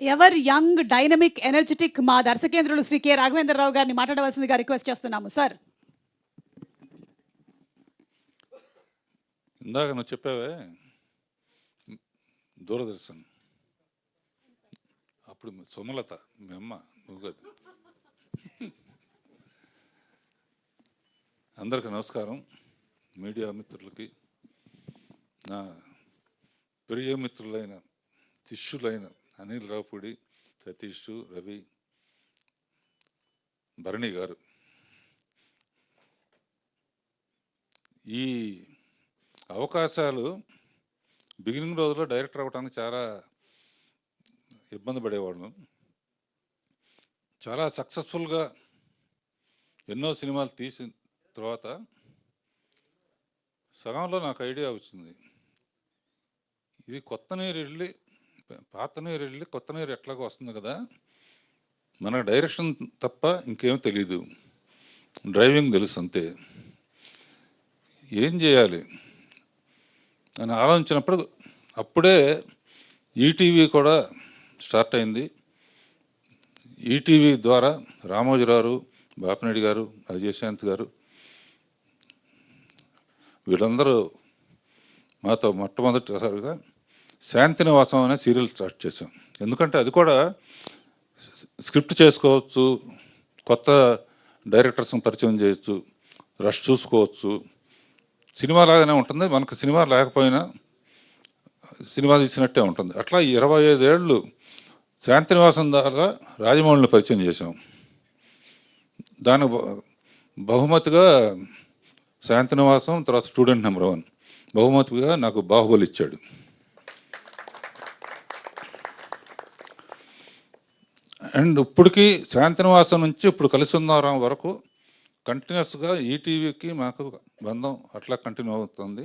Ever young dynamic energetic మా దర్శకేంద్రులు Shri K Raghavendra Rao గారిని మాట్లాడవలసిందిగా రిక్వెస్ట్ చేస్తున్నాము సార్. ఇందాక నువ్వు చెప్పావే దూరదర్శన్, అప్పుడు సుమలత మీ అమ్మ, నువ్వు కాదు. అందరికీ నమస్కారం. మీడియా మిత్రులకి, నా ప్రియ మిత్రులైన శిష్యులైన అనిల్ రావుపూడి, సతీష్, రవి, భరణి గారు, ఈ అవకాశాలు బిగినింగ్ రోజుల్లో డైరెక్టర్ అవ్వడానికి చాలా ఇబ్బంది పడేవాడు. చాలా సక్సెస్ఫుల్గా ఎన్నో సినిమాలు తీసిన తర్వాత సగంలో నాకు ఐడియా వచ్చింది, ఇది కొత్త నీరు వెళ్ళి పాత నీరు వెళ్ళి కొత్త నీరు ఎట్లాగో వస్తుంది కదా, మన డైరెక్షన్ తప్ప ఇంకేం తెలీదు, డ్రైవింగ్ తెలుసు అంతే, ఏం చేయాలి అని ఆలోచించినప్పుడు అప్పుడే ఈటీవీ కూడా స్టార్ట్ అయింది. ఈటీవీ ద్వారా రామోజీరావు, బాపినేడి గారు, అజయశాంత్ గారు వీళ్ళందరూ మాతో మొట్టమొదటిసారిగా శాంతినివాసం అనే సీరియల్ స్టార్ట్ చేశాం. ఎందుకంటే అది కూడా స్క్రిప్ట్ చేసుకోవచ్చు, కొత్త డైరెక్టర్స్ని పరిచయం చేయొచ్చు, రష్ చూసుకోవచ్చు, సినిమా లాగానే ఉంటుంది, మనకు సినిమా లేకపోయినా సినిమా తీసినట్టే ఉంటుంది. అట్లా 25 ఏళ్ళు శాంతినివాసం ద్వారా రాజమౌళిని పరిచయం చేశాం. దాని బహుమతిగా శాంతినివాసం, తర్వాత స్టూడెంట్ నెంబర్ 1 బహుమతిగా నాకు బాహుబలి ఇచ్చాడు. అండ్ ఇప్పటికీ శాంతినివాసం నుంచి ఇప్పుడు కలిసి ఉన్నారం వరకు కంటిన్యూస్గా ఈటీవీకి మాకు బంధం అట్లా కంటిన్యూ అవుతుంది.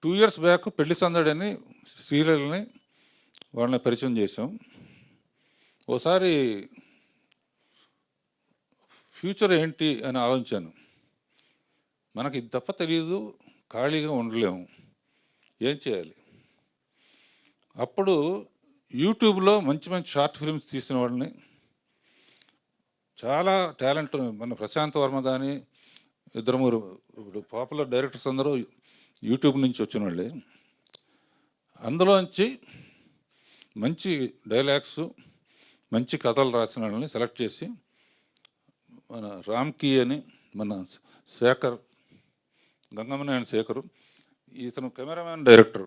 2 years బ్యాక్ పెళ్లి సందడని సీరియల్ని వాళ్ళని పరిచయం చేసాం. ఓసారి ఫ్యూచర్ ఏంటి అని ఆలోచించాను. మనకి ఇది తప్ప తెలియదు, ఖాళీగా ఉండలేము, ఏం చేయాలి? అప్పుడు యూట్యూబ్లో మంచి మంచి షార్ట్ ఫిల్మ్స్ తీసిన వాళ్ళని, చాలా టాలెంట్, మన ప్రశాంత్ వర్మ కానీ, 2-3 ఇప్పుడు పాపులర్ డైరెక్టర్స్ అందరూ యూట్యూబ్ నుంచి వచ్చిన వాళ్ళే. అందులోంచి మంచి డైలాగ్స్, మంచి కథలు రాసిన వాళ్ళని సెలెక్ట్ చేసి, మన రామ్కీ అని, మన శేఖర్, గంగమనేని శేఖరు, ఇతను కెమెరామ్యాన్ డైరెక్టర్,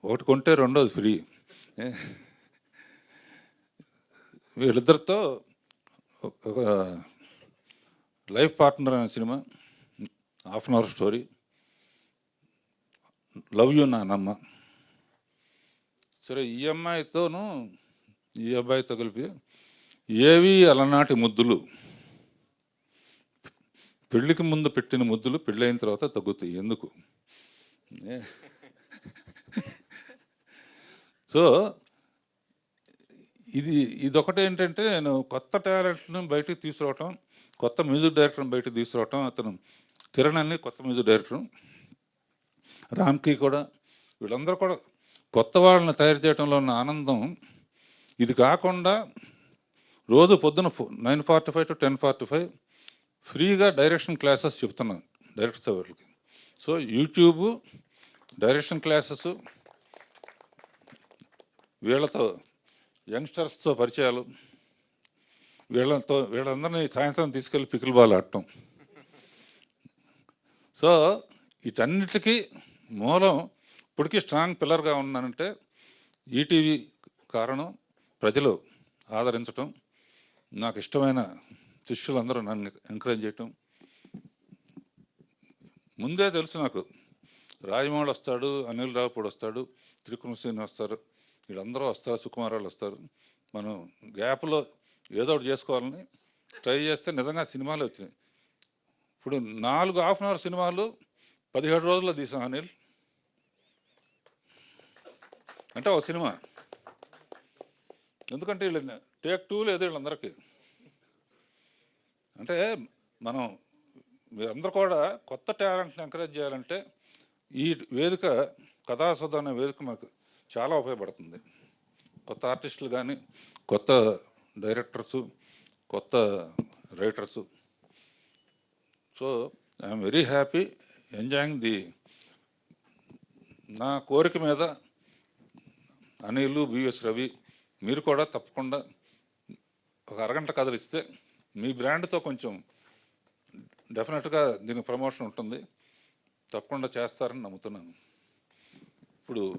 ఒకటి కొంటే రెండోది ఫ్రీ, వీళ్ళిద్దరితో ఒక లైఫ్ పార్ట్నర్ అనే cinema, 1/2 hour story, love you నానమ్మ. సరే, ఈ అమ్మాయితోనూ ఈ అబ్బాయితో కలిపి ఏవి అలనాటి ముద్దులు, పెళ్ళికి ముందు పెట్టిన ముద్దులు పెళ్ళైన తర్వాత తగ్గుతాయి ఎందుకు. సో ఇదొకటి ఏంటంటే, నేను కొత్త టాలెంట్ని బయటికి తీసుకురావటం, కొత్త మ్యూజిక్ డైరెక్టర్ని బయటకు తీసుకురావటం. అతను కిరణ్ అని కొత్త మ్యూజిక్ డైరెక్టర్, రామ్కి కూడా, వీళ్ళందరూ కూడా కొత్త వాళ్ళని తయారు చేయడంలో ఉన్న ఆనందం. ఇది కాకుండా రోజు పొద్దున 9:45 to 10:45 ఫ్రీగా డైరెక్షన్ క్లాసెస్ చెప్తున్నాను డైరెక్టర్స్ వాళ్ళకి. సో యూట్యూబ్ డైరెక్షన్ క్లాసెస్, వీళ్ళతో యంగ్స్టర్స్తో పరిచయాలు, వీళ్ళందరినీ సాయంత్రం తీసుకెళ్ళి పికిల్ బాల్ ఆడటం. సో వీటన్నిటికీ మూలం, ఇప్పటికీ స్ట్రాంగ్ పిల్లర్గా ఉన్నానంటే ఈటీవీ కారణం, ప్రజలు ఆదరించటం, నాకు ఇష్టమైన శిష్యులందరూ నన్ను ఎంకరేజ్ చేయటం. ముందే తెలుసు నాకు, రాజమౌళి వస్తాడు, అనిల్ రావుపూడి వస్తాడు, త్రికృష్ణ శ్రీని వస్తారు, వీళ్ళందరూ వస్తారు, సుకుమారాలు వస్తారు, మనం గ్యాప్లో ఏదో ఒకటి చేసుకోవాలని ట్రై చేస్తే నిజంగా సినిమాలు వచ్చినాయి. ఇప్పుడు 4 1/2 hour సినిమాలు 17 రోజుల్లో తీసాం అనిల్. అంటే ఒక సినిమా, ఎందుకంటే వీళ్ళు టేక్ 2 లేదు వీళ్ళందరికీ. అంటే మనం మీరందరూ కూడా కొత్త టాలెంట్ని ఎంకరేజ్ చేయాలంటే ఈ వేదిక కథాసుధ అనే వేదిక మాకు చాలా ఉపయోగపడుతుంది. కొత్త ఆర్టిస్టులు కానీ, కొత్త డైరెక్టర్సు, కొత్త writers. So I'm very happy enjoying the. నా కోరిక మీద అనిల్, బిఎస్ రవి మీరు కూడా తప్పకుండా ఒక అరగంట కథలు ఇస్తే మీ బ్రాండ్తో కొంచెం డెఫినెట్గా దీనికి ప్రమోషన్ ఉంటుంది, తప్పకుండా చేస్తారని నమ్ముతున్నాను. ఇప్పుడు